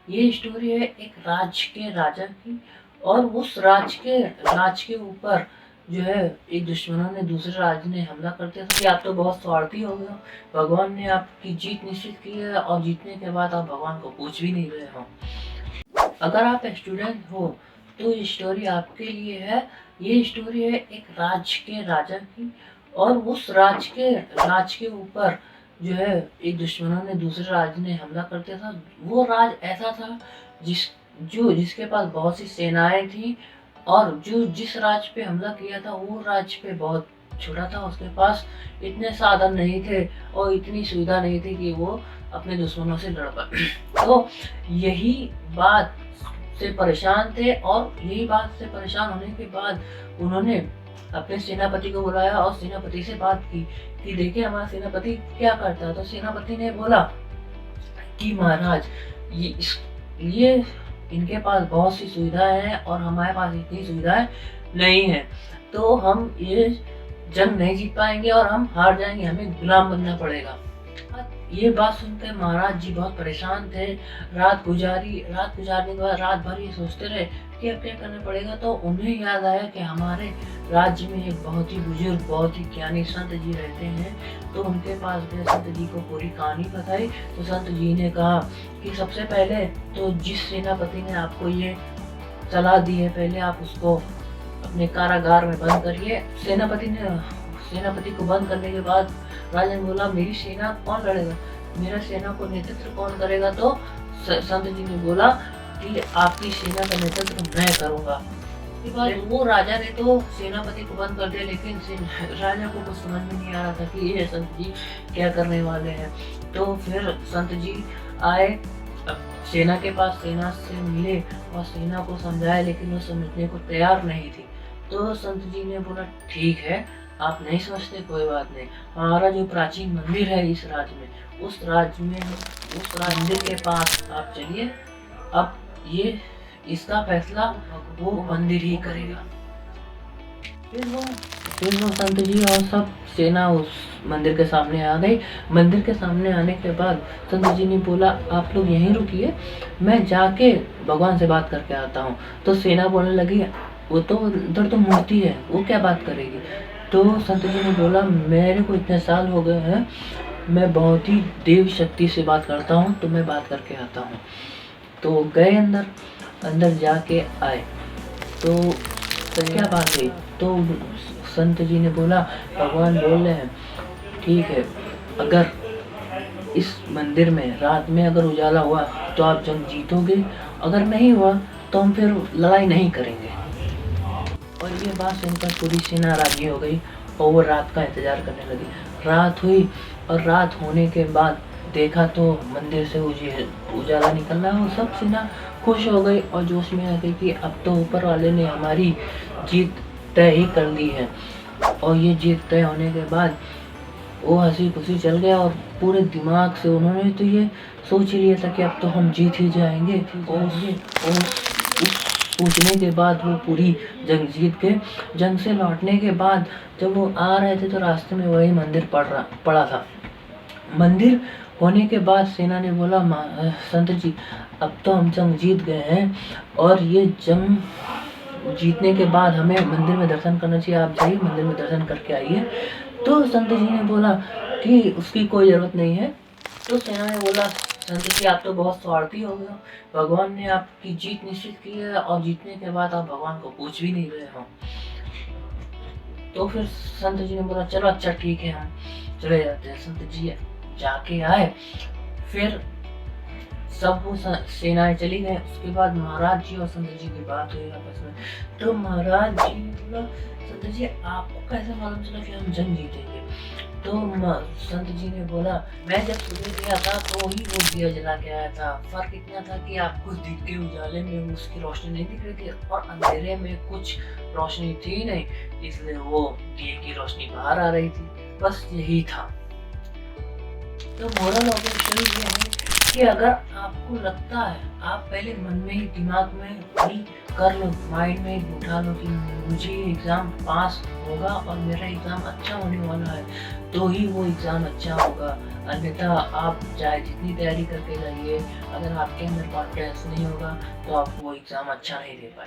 ये स्टोरी है एक राज्य के राजा की, और उस राज के ऊपर जो है एक दुश्मनों ने, दूसरे राज्य ने हमला कर दिया था कि आप तो बहुत स्वार्थी हो गए हो, भगवान ने आपकी जीत निश्चित की है और जीतने के बाद आप भगवान को पूछ भी नहीं रहे हो। अगर आप स्टूडेंट हो तो ये स्टोरी आपके लिए है। ये स्टोरी है एक राज्य के राजा की, और उस राज के ऊपर जो है एक दुश्मनों ने, दूसरे राज्य ने हमला कर दिया था। वो राज ऐसा था जिसके पास बहुत सी सेनाएं थी, और जिस राज्य पे हमला किया था वो राज्य पे बहुत छोटा था। उसके पास इतने साधन नहीं थे और इतनी सुविधा नहीं थी कि वो अपने दुश्मनों से लड़ पाए। तो यही बात से परेशान थे, और यही बात से परेशान होने के बाद उन्होंने अपने सेनापति को बुलाया और सेनापति से बात की कि देखिए हमारा सेनापति क्या करता है। तो सेनापति ने बोला कि महाराज, ये इनके पास बहुत सी सुविधाएं हैं और हमारे पास इतनी सुविधाएं नहीं है, तो हम ये जंग नहीं जीत पाएंगे और हम हार जाएंगे, हमें गुलाम बनना पड़ेगा। ये बात सुनकर महाराज जी बहुत परेशान थे। रात गुजारने के बाद रात भर ये सोचते रहे कि अब क्या करना पड़ेगा। तो उन्हें याद आया कि हमारे राज्य में एक बहुत ही बुजुर्ग, बहुत ही ज्ञानी संत जी रहते हैं। तो उनके पास गए, संत जी को पूरी कहानी बताई। तो संत जी ने कहा कि सबसे पहले तो जिस सेनापति ने आपको ये सलाह दी है, पहले आप उसको अपने कारागार में बंद करिए। सेनापति को बंद करने के बाद राजा ने बोला, मेरी सेना कौन लड़ेगा, मेरा सेना को नेतृत्व कौन करेगा। तो संत जी ने बोला कि आपकी सेना का नेतृत्व मैं करूंगा। इसके बाद वो राजा ने तो सेनापति को बंद कर दिया, लेकिन राजा को कुछ समझ में नहीं आ रहा था कि ये संत जी क्या करने वाले हैं। तो फिर संत जी आए सेना के पास, सेना से मिले और सेना को समझाया, लेकिन वो समझने को तैयार नहीं थी। तो संत जी ने बोला, ठीक है, आप नहीं समझते, कोई बात नहीं। हमारा जो प्राचीन मंदिर है इस राज्य में, उस मंदिर के पास आप चलिए। अब ये इसका फैसला वो मंदिर ही करेगा। फिर वो संत जी और सब सेना उस मंदिर के सामने आ गई। मंदिर के सामने आने के बाद संत जी ने बोला, आप लोग यहीं रुकिए, मैं जाके भगवान से बात करके आता हूँ। तो सेना बोलने लगी, वो तो उधर तो मूर्ति है, वो क्या बात करेगी। तो संत जी ने बोला, मेरे को इतने साल हो गए हैं, मैं बहुत ही देव शक्ति से बात करता हूँ, तो मैं बात करके आता हूँ। तो गए अंदर जाके आए। तो क्या बात है। तो संत जी ने बोला, भगवान बोल रहे हैं, ठीक है, अगर इस मंदिर में रात में अगर उजाला हुआ तो आप जंग जीतोगे, अगर नहीं हुआ तो हम फिर लड़ाई नहीं करेंगे। और ये बात सुनकर पूरी सेना राजी हो गई और वो रात का इंतजार करने लगी। रात हुई और रात होने के बाद देखा तो मंदिर से उजाला निकल रहा और सब सेना खुश हो गई और जोश में आ गई कि अब तो ऊपर वाले ने हमारी जीत तय ही कर दी है। और ये जीत तय होने के बाद वो हंसी खुशी चल गया और पूरे दिमाग से उन्होंने तो ये सोच ही लिया था कि अब तो हम जीत ही जाएंगे। और सोचने के बाद वो पूरी जंग जीत गए। जंग से लौटने के बाद जब वो आ रहे थे तो रास्ते में वही मंदिर पड़ा था। मंदिर होने के बाद सेना ने बोला, संत जी, अब तो हम जंग जीत गए हैं और ये जंग जीतने के बाद हमें मंदिर में दर्शन करना चाहिए, आप जाइए मंदिर में दर्शन करके आइए। तो संत जी ने बोला कि उसकी कोई ज़रूरत नहीं है। तो सेना ने बोला, संत जी आप तो बहुत स्वार्थी हो गए हो, भगवान ने आपकी जीत निश्चित की है और जीतने के बाद आप भगवान को पूछ भी नहीं रहे हो। तो फिर संत जी ने बोला, चलो अच्छा ठीक है, हम चले जाते हैं। संत जी जाके आए, फिर सब वो सेनाएं चली गए। उसके बाद महाराज जी और संत जी की बात हुई आपस में। तो महाराज जी ने बोला, संत जी आपको कैसे मालूम चला कि हम जंग जीतेंगे। तो संत जी ने बोला, मैं जब सुबह गया था तो ही वो दिया जला के आया था। फर्क इतना था कि आपको दिन के उजाले में उसकी रोशनी नहीं दिख रही थी और अंधेरे में कुछ रोशनी थी नहीं, इसलिए वो दिए की रोशनी बाहर आ रही थी, बस यही था। तो मोरल ऑफ द स्टोरी ये है कि अगर आपको लगता है, आप पहले मन में ही दिमाग में ही कर लो, माइंड में ही उठा लो कि मुझे ये एग्ज़ाम पास होगा और मेरा एग्ज़ाम अच्छा होने वाला है, तो ही वो एग्ज़ाम अच्छा होगा। अन्यथा आप चाहे जितनी तैयारी करके जाइए, अगर आपके अंदर कॉन्फिडेंस नहीं होगा तो आप वो एग्ज़ाम अच्छा नहीं दे पाएँगे।